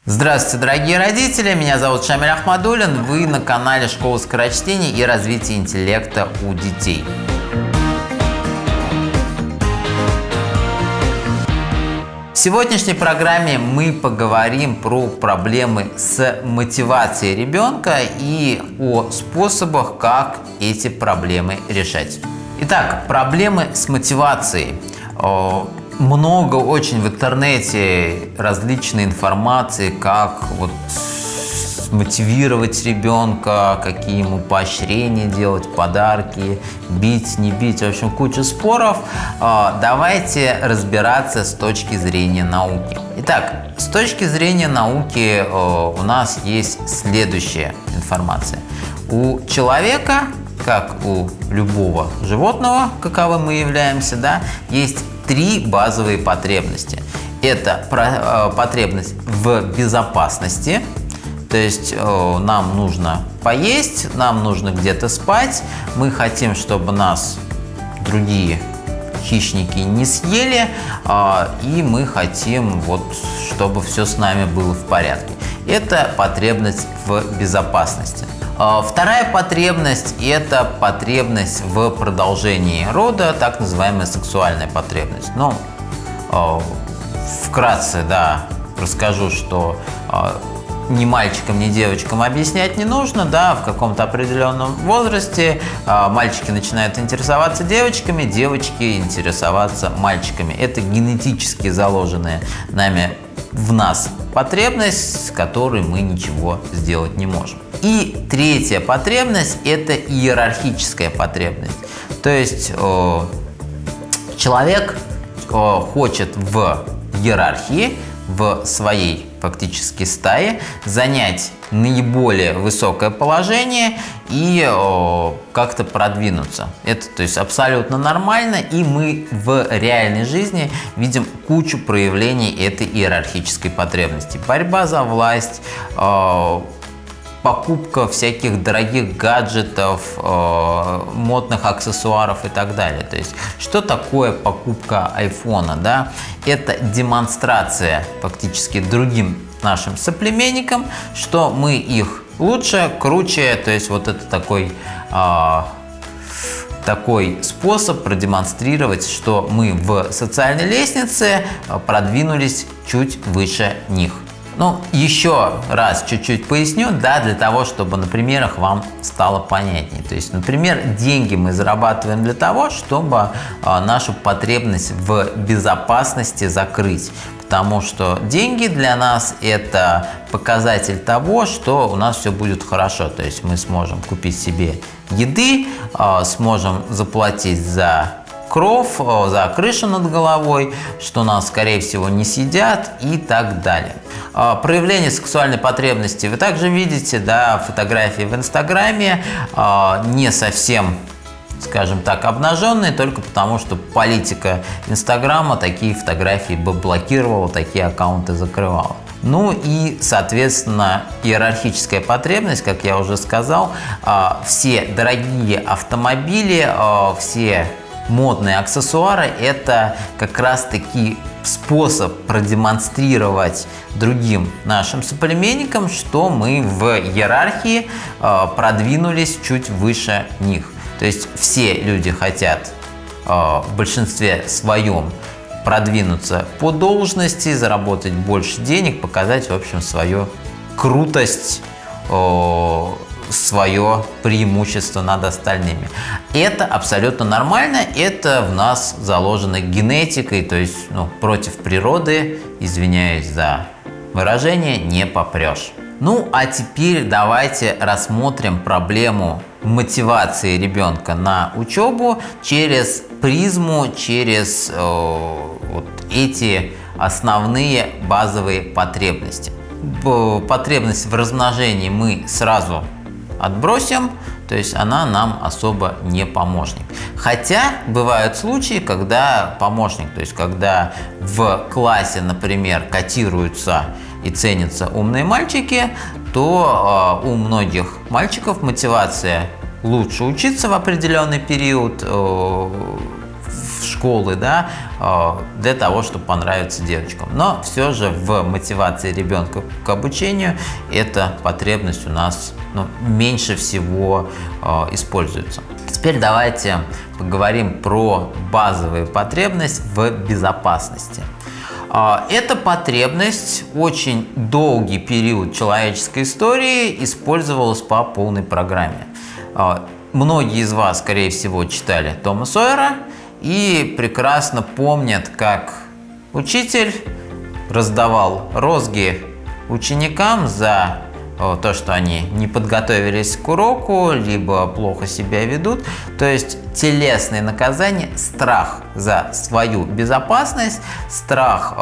Здравствуйте, дорогие родители! Меня зовут Шамиль Ахмадуллин. Вы на канале Школа скорочтения и развития интеллекта у детей. В сегодняшней программе мы поговорим про проблемы с мотивацией ребенка и о способах, как эти проблемы решать. Итак, проблемы с мотивацией. Много очень в интернете различной информации, как мотивировать ребенка, какие ему поощрения делать, подарки, бить, не бить, в общем, куча споров. Давайте разбираться с точки зрения науки. Итак, с точки зрения науки у нас есть следующая информация. У человека, как у любого животного, каковым мы являемся, есть три базовые потребности. Это потребность в безопасности, то есть нам нужно поесть, нам нужно где-то спать, мы хотим, чтобы нас другие хищники не съели, и мы хотим, чтобы все с нами было в порядке. Это потребность в безопасности. Вторая потребность – это потребность в продолжении рода, так называемая сексуальная потребность. Вкратце, расскажу, что ни мальчикам, ни девочкам объяснять не нужно, в каком-то определенном возрасте мальчики начинают интересоваться девочками, девочки интересоваться мальчиками. Это генетически заложенная в нас потребность, с которой мы ничего сделать не можем. И третья потребность – это иерархическая потребность. То есть человек хочет в иерархии, в своей фактически стае занять наиболее высокое положение и как-то продвинуться. Это, то есть, абсолютно нормально, и мы в реальной жизни видим кучу проявлений этой иерархической потребности. Борьба за власть, покупка всяких дорогих гаджетов, модных аксессуаров и так далее. То есть, что такое покупка айфона? Это демонстрация фактически другим нашим соплеменникам, что мы их лучше, круче. То есть, это такой способ продемонстрировать, что мы в социальной лестнице продвинулись чуть выше них. Еще раз чуть-чуть поясню, для того, чтобы на примерах вам стало понятнее. То есть, например, деньги мы зарабатываем для того, чтобы нашу потребность в безопасности закрыть. Потому что деньги для нас – это показатель того, что у нас все будет хорошо. То есть, мы сможем купить себе еды, сможем заплатить за кров, за крышу над головой, что нас, скорее всего, не съедят и так далее. Проявление сексуальной потребности вы также видите, фотографии в Инстаграме, не совсем, скажем так, обнаженные, только потому, что политика Инстаграма такие фотографии бы блокировала, такие аккаунты закрывала. И, соответственно, иерархическая потребность, как я уже сказал, все дорогие автомобили, все модные аксессуары – это как раз-таки способ продемонстрировать другим нашим соплеменникам, что мы в иерархии продвинулись чуть выше них. То есть все люди хотят в большинстве своем продвинуться по должности, заработать больше денег, показать, в общем, свою крутость, свое преимущество над остальными. Это абсолютно нормально, это в нас заложено генетикой, то есть против природы, извиняюсь за выражение, не попрешь. А теперь давайте рассмотрим проблему мотивации ребенка на учебу через призму, через эти основные базовые потребности. Потребность в размножении мы сразу отбросим, то есть она нам особо не помощник. Хотя бывают случаи, когда помощник, то есть когда в классе, например, котируются и ценятся умные мальчики, то у многих мальчиков мотивация лучше учиться в определенный период в школы, да, для того, чтобы понравиться девочкам. Но все же в мотивации ребенка к обучению эта потребность у нас меньше всего используется. Теперь давайте поговорим про базовую потребность в безопасности. Эта потребность очень долгий период человеческой истории использовалась по полной программе. Многие из вас, скорее всего, читали Тома Сойера и прекрасно помнят, как учитель раздавал розги ученикам за то, что они не подготовились к уроку, либо плохо себя ведут. То есть телесные наказания, страх за свою безопасность, страх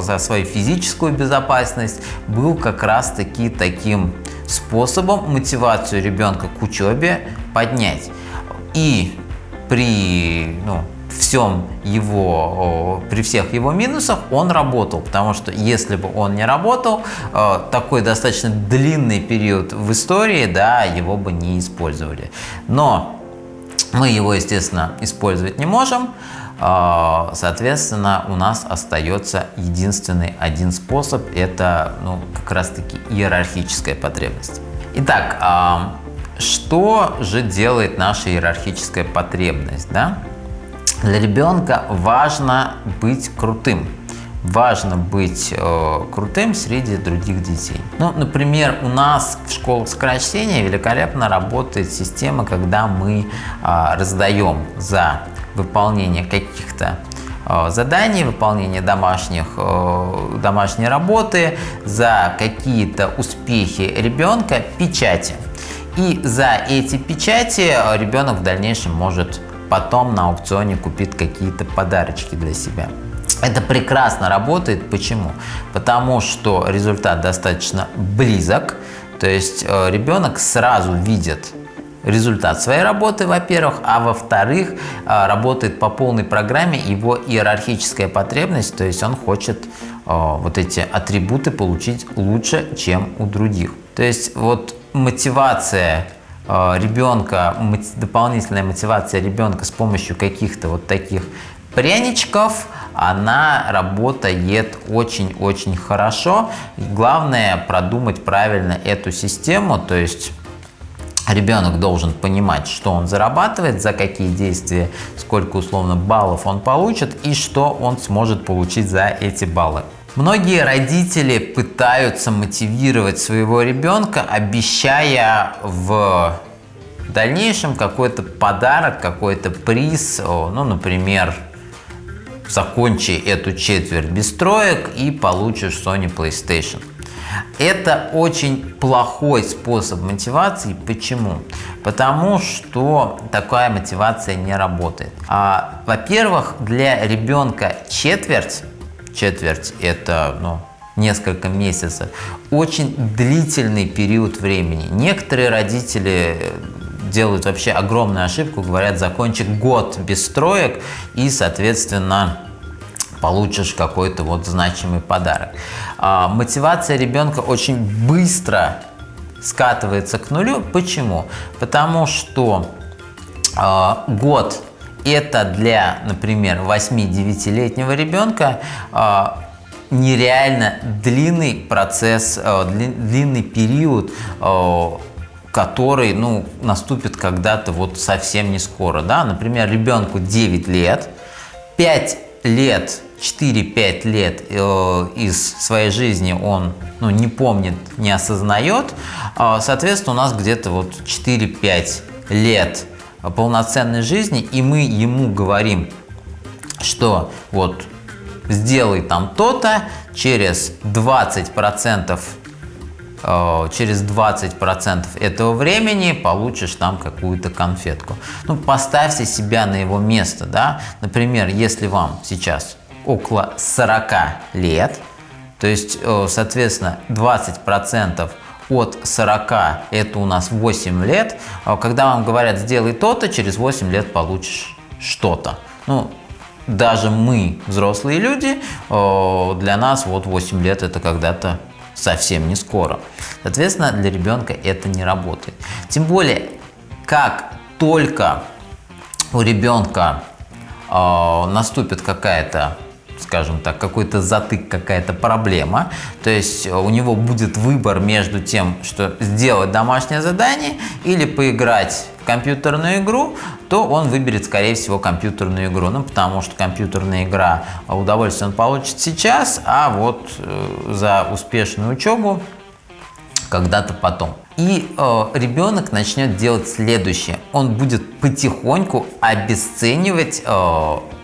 за свою физическую безопасность был как раз-таки таким способом мотивацию ребенка к учебе поднять. И при при всех его минусах он работал, потому что если бы он не работал, такой достаточно длинный период в истории, да, его бы не использовали. Но мы его, естественно, использовать не можем, соответственно, у нас остается единственный один способ, это как раз-таки иерархическая потребность. Итак, что же делает наша иерархическая потребность, да? Для ребенка важно быть крутым. Важно быть крутым среди других детей. Например, у нас в школах скорочтения великолепно работает система, когда мы раздаем за выполнение каких-то заданий, выполнение домашней работы, за какие-то успехи ребенка печати. И за эти печати ребенок в дальнейшем может потом на аукционе купить какие-то подарочки для себя. Это прекрасно работает. Почему? Потому что результат достаточно близок, то есть ребенок сразу видит результат своей работы, во-первых, а во-вторых, работает по полной программе его иерархическая потребность, то есть он хочет вот эти атрибуты получить лучше, чем у других. То есть вот мотивация ребенка, дополнительная мотивация ребенка с помощью каких-то вот таких пряничков, она работает очень-очень хорошо. И главное продумать правильно эту систему, то есть ребенок должен понимать, что он зарабатывает, за какие действия, сколько условно баллов он получит и что он сможет получить за эти баллы. Многие родители пытаются мотивировать своего ребенка, обещая в дальнейшем какой-то подарок, какой-то приз, например, закончи эту четверть без троек и получишь Sony PlayStation. Это очень плохой способ мотивации. Почему? Потому что такая мотивация не работает. Во-первых, для ребенка четверть это несколько месяцев, очень длительный период времени. Некоторые родители делают вообще огромную ошибку, говорят, закончи год без троек и, соответственно, получишь какой-то значимый подарок. Мотивация ребенка очень быстро скатывается к нулю. Почему? Потому что год это для, например, 8-9-летнего ребенка нереально длинный процесс, длинный период, который наступит когда-то совсем не скоро. Да? Например, ребенку 9 лет, 5 лет, 4-5 лет из своей жизни он не помнит, не осознает. Соответственно, у нас где-то 4-5 лет полноценной жизни, и мы ему говорим, что сделай там то-то, через 20% этого времени получишь там какую-то конфетку. Поставьте себя на его место, да. Например, если вам сейчас около 40 лет, то есть, соответственно, 20% от 40 это у нас 8 лет. Когда вам говорят, сделай то-то, через 8 лет получишь что-то. Даже мы, взрослые люди, для нас 8 лет это когда-то совсем не скоро. Соответственно, для ребенка это не работает. Тем более, как только у ребенка наступит какая-то, скажем так, какой-то затык, какая-то проблема, то есть у него будет выбор между тем, что сделать домашнее задание или поиграть в компьютерную игру, то он выберет, скорее всего, компьютерную игру. Ну, потому что компьютерная игра, удовольствие он получит сейчас, а вот за успешную учебу когда-то потом. И ребенок начнет делать следующее. Он будет потихоньку обесценивать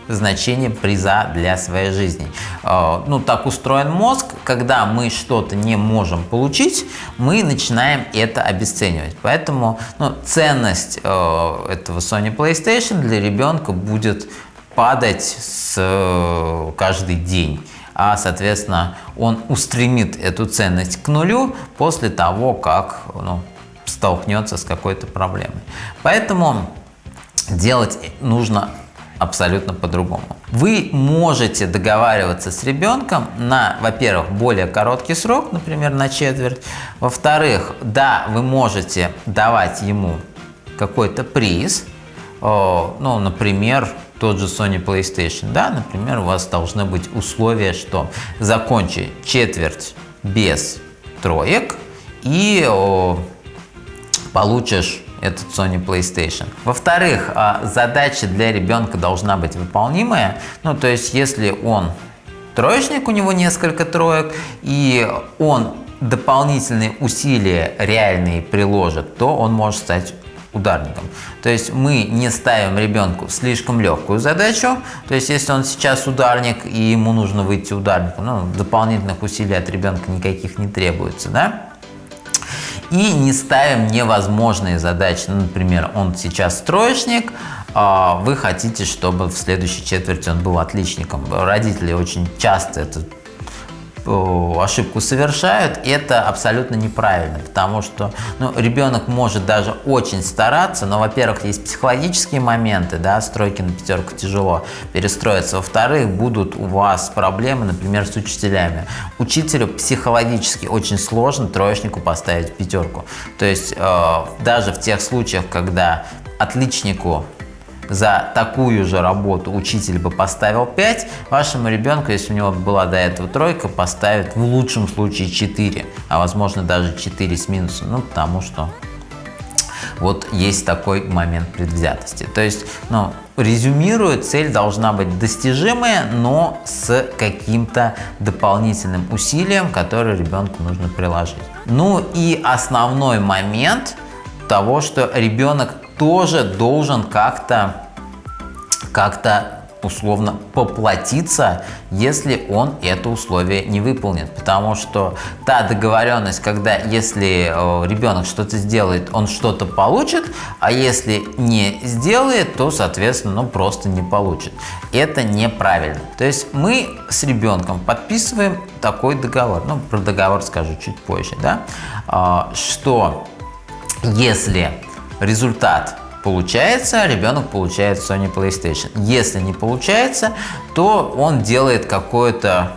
значение приза для своей жизни. Ну, так устроен мозг, когда мы что-то не можем получить, мы начинаем это обесценивать. Поэтому ценность этого Sony PlayStation для ребенка будет падать каждый день. А, соответственно, он устремит эту ценность к нулю после того, как столкнется с какой-то проблемой. Поэтому делать нужно абсолютно по-другому. Вы можете договариваться с ребенком на, во-первых, более короткий срок, например, на четверть. Во-вторых, да, вы можете давать ему какой-то приз, например, тот же Sony PlayStation, да, например, у вас должны быть условия, что закончи четверть без троек и получишь этот Sony PlayStation. Во-вторых, задача для ребенка должна быть выполнимая. Ну, то есть, если он троечник, у него несколько троек, и он дополнительные усилия реальные приложит, то он может стать ударником. То есть мы не ставим ребенку слишком легкую задачу. То есть если он сейчас ударник и ему нужно выйти ударником, дополнительных усилий от ребенка никаких не требуется, да? И не ставим невозможные задачи. Например, он сейчас троечник, вы хотите, чтобы в следующей четверти он был отличником. Родители очень часто эту ошибку совершают, и это абсолютно неправильно, потому что ребенок может даже очень стараться, но, во-первых, есть психологические моменты, да, с тройки на пятерку тяжело перестроиться, во-вторых, будут у вас проблемы, например, с учителями. Учителю психологически очень сложно троечнику поставить пятерку, то есть даже в тех случаях, когда отличнику за такую же работу учитель бы поставил 5, вашему ребенку, если у него была до этого тройка, поставит в лучшем случае 4, а возможно даже 4 с минусом, потому что вот есть такой момент предвзятости. То есть, резюмируя, цель должна быть достижимая, но с каким-то дополнительным усилием, которое ребенку нужно приложить. Ну и основной момент того, что ребенок тоже должен как-то условно поплатиться, если он это условие не выполнит. Потому что та договоренность, когда если ребенок что-то сделает, он что-то получит, а если не сделает, то, соответственно, просто не получит. Это неправильно. То есть мы с ребенком подписываем такой договор. Про договор скажу чуть позже, да, что если результат получается, ребенок получает Sony PlayStation. Если не получается, то он делает какое-то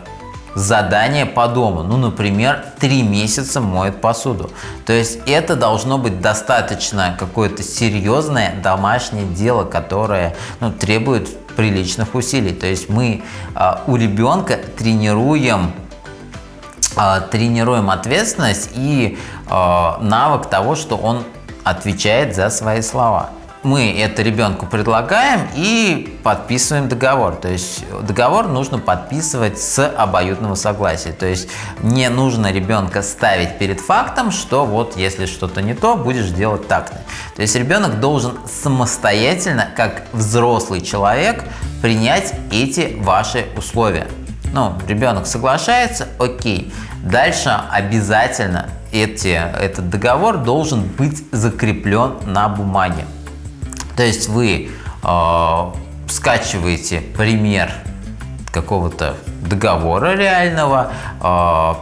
задание по дому. Например, 3 месяца моет посуду. То есть это должно быть достаточно какое-то серьезное домашнее дело, которое требует приличных усилий. То есть мы у ребенка тренируем ответственность и навык того, что он отвечает за свои слова. Мы это ребенку предлагаем и подписываем договор. То есть договор нужно подписывать с обоюдного согласия. То есть не нужно ребенка ставить перед фактом, что вот если что-то не то, будешь делать так-то. То есть ребенок должен самостоятельно, как взрослый человек, принять эти ваши условия. Ребенок соглашается, окей. Дальше обязательно этот договор должен быть закреплен на бумаге. То есть вы скачиваете пример какого-то договора реального,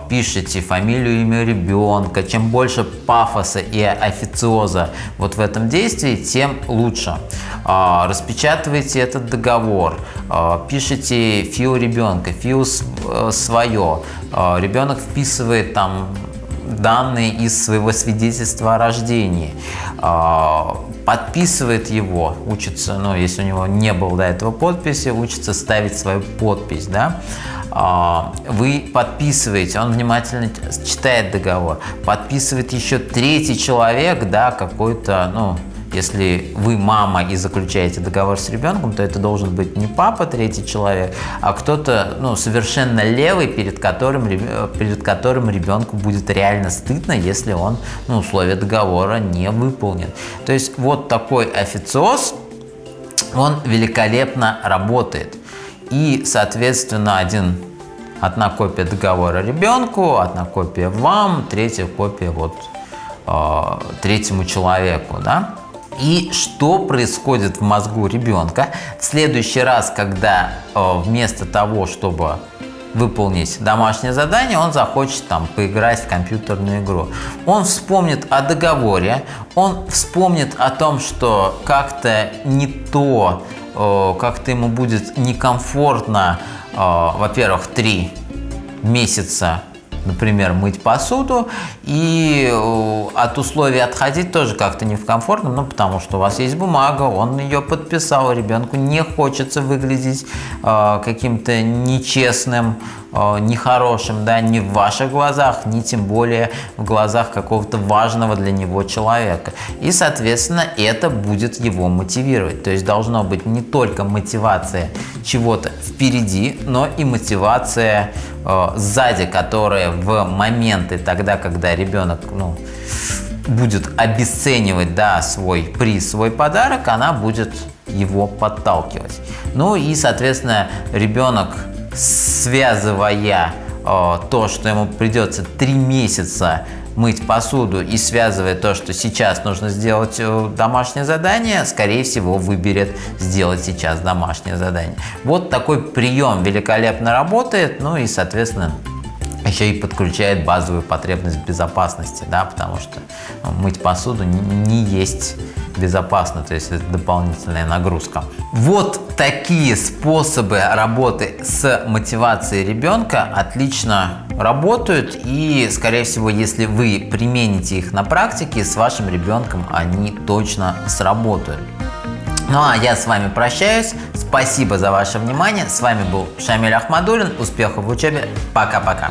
пишите фамилию, имя ребенка. Чем больше пафоса и официоза вот в этом действии, тем лучше. Распечатывайте этот договор, пишите ФИО ребенка, ФИО свое. Ребенок вписывает там данные из своего свидетельства о рождении. подписывает его, учится, ну, если у него не было до этого подписи, учится ставить свою подпись, да. Вы подписываете, он внимательно читает договор, подписывает еще третий человек, да, какой-то, ну, если вы мама и заключаете договор с ребенком, то это должен быть не папа, третий человек, а кто-то, ну, совершенно левый, перед которым ребенку будет реально стыдно, если он, ну, условия договора не выполнит. То есть вот такой официоз, он великолепно работает. И, соответственно, одна копия договора ребенку, одна копия вам, третья копия вот третьему человеку, да? И что происходит в мозгу ребенка в следующий раз, когда вместо того, чтобы выполнить домашнее задание, он захочет там поиграть в компьютерную игру. Он вспомнит о договоре, он вспомнит о том, что как-то не то, как-то ему будет некомфортно, во-первых, 3 месяца, например, мыть посуду, и от условий отходить тоже как-то не в комфортном, ну, потому что у вас есть бумага, он ее подписал, ребенку не хочется выглядеть каким-то нечестным, нехорошим, да, ни в ваших глазах, ни тем более в глазах какого-то важного для него человека. И, соответственно, это будет его мотивировать. То есть должно быть не только мотивация чего-то впереди, но и мотивация сзади, которая в моменты тогда, когда ребенок, ну, будет обесценивать, да, свой приз, свой подарок, она будет его подталкивать. Ну и, соответственно, ребенок, связывая то, что ему придется 3 месяца мыть посуду, и связывая то, что сейчас нужно сделать домашнее задание, скорее всего, выберет сделать сейчас домашнее задание. Вот такой прием великолепно работает, ну и, соответственно, еще и подключает базовую потребность в безопасности, да, потому что мыть посуду не есть безопасно, то есть это дополнительная нагрузка. Вот такие способы работы с мотивацией ребенка отлично работают, и, скорее всего, если вы примените их на практике, с вашим ребенком они точно сработают. Ну а я с вами прощаюсь. Спасибо за ваше внимание. С вами был Шамиль Ахмадуллин. Успехов в учебе. Пока-пока.